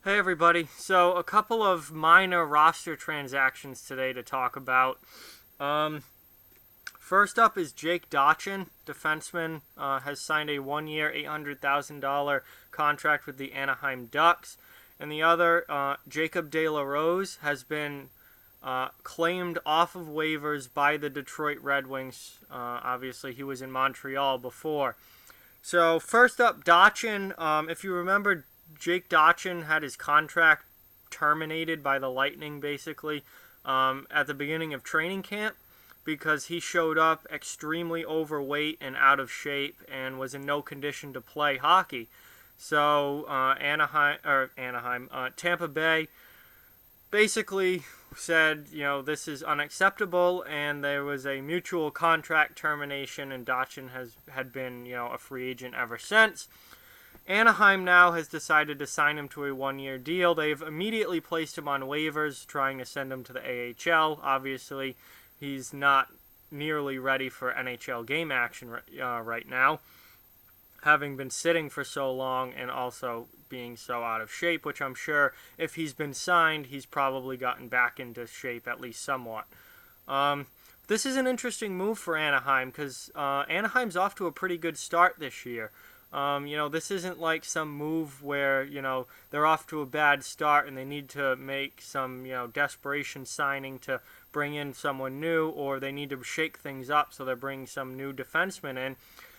Hey everybody, so a couple of minor roster transactions today to talk about. Um, First up is Jake Dotchin, defenseman, has signed a 1-year, $800,000 contract with the Anaheim Ducks. And the other, Jacob De La Rose, has been claimed off of waivers by the Detroit Red Wings. Obviously, he was in Montreal before. So first up, Dotchin. If you remember, Jake Dotchin had his contract terminated by the Lightning, basically, at the beginning of training camp because he showed up extremely overweight and out of shape and was in no condition to play hockey. So Tampa Bay basically said, this is unacceptable, and there was a mutual contract termination, and Dotchin had been, a free agent ever since. Anaheim now has decided to sign him to a 1-year deal. They've immediately placed him on waivers, trying to send him to the AHL. Obviously, he's not nearly ready for NHL game action right now, having been sitting for so long and also being so out of shape, which I'm sure if he's been signed, he's probably gotten back into shape at least somewhat. This is an interesting move for Anaheim because Anaheim's off to a pretty good start this year. This isn't like some move where, they're off to a bad start and they need to make some, desperation signing to bring in someone new, or they need to shake things up, so they're bringing some new defenseman in.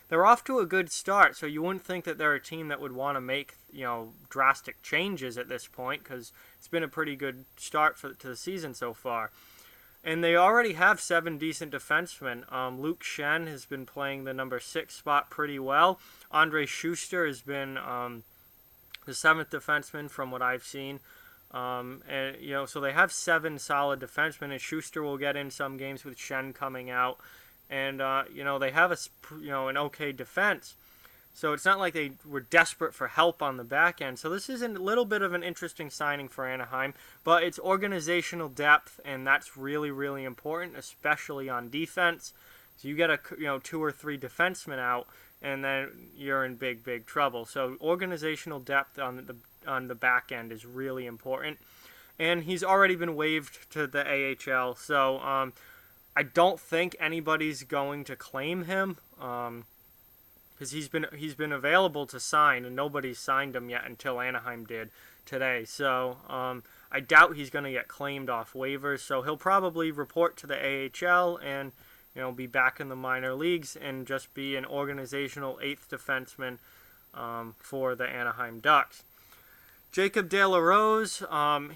They're off to a good start, so you wouldn't think that they're a team that would want to make, drastic changes at this point, because it's been a pretty good start to the season so far. And they already have 7 decent defensemen. Luke Schenn has been playing the number 6 spot pretty well. Andre Schuster has been the 7th defenseman from what I've seen. So they have 7 solid defensemen, and Schuster will get in some games with Schenn coming out. And, they have an okay defense. So it's not like they were desperate for help on the back end. So this is a little bit of an interesting signing for Anaheim, but it's organizational depth, and that's really, really important, especially on defense. So you get 2 or 3 defensemen out, and then you're in big, big trouble. So organizational depth on the back end is really important. And he's already been waived to the AHL, so I don't think anybody's going to claim him. Because he's been available to sign, and nobody's signed him yet until Anaheim did today. So I doubt he's going to get claimed off waivers. So he'll probably report to the AHL and be back in the minor leagues and just be an organizational 8th defenseman for the Anaheim Ducks. Jacob De La Rose,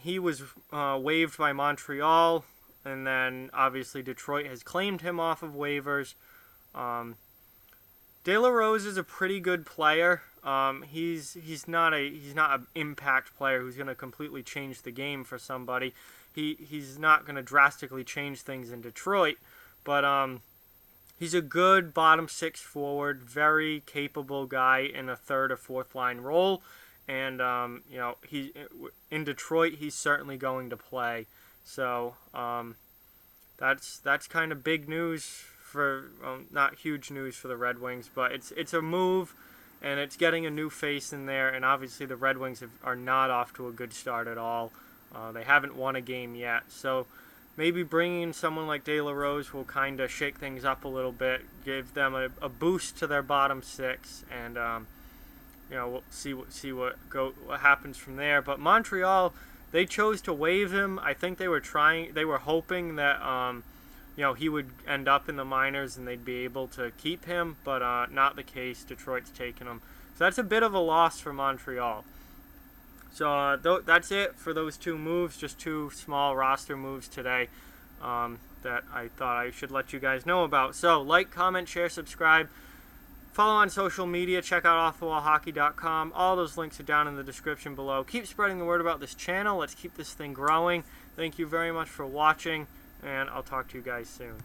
he was waived by Montreal, and then obviously Detroit has claimed him off of waivers. De La Rose is a pretty good player. He's not an impact player who's going to completely change the game for somebody. He's not going to drastically change things in Detroit, but he's a good bottom 6 forward, very capable guy in a 3rd or 4th line role, and he in Detroit he's certainly going to play. So that's kind of big news. Not huge news for the Red Wings, but it's a move, and it's getting a new face in there, and obviously the Red Wings are not off to a good start at all. They haven't won a game yet, so maybe bringing in someone like De La Rose will kind of shake things up a little bit, give them a boost to their bottom 6, and we'll see what happens from there. But Montreal, they chose to waive him. I think they were hoping that he would end up in the minors and they'd be able to keep him, but not the case. Detroit's taken him. So that's a bit of a loss for Montreal. So that's it for those 2 moves, just 2 small roster moves today that I thought I should let you guys know about. So like, comment, share, subscribe. Follow on social media. Check out offthewallhockey.com. All those links are down in the description below. Keep spreading the word about this channel. Let's keep this thing growing. Thank you very much for watching, and I'll talk to you guys soon.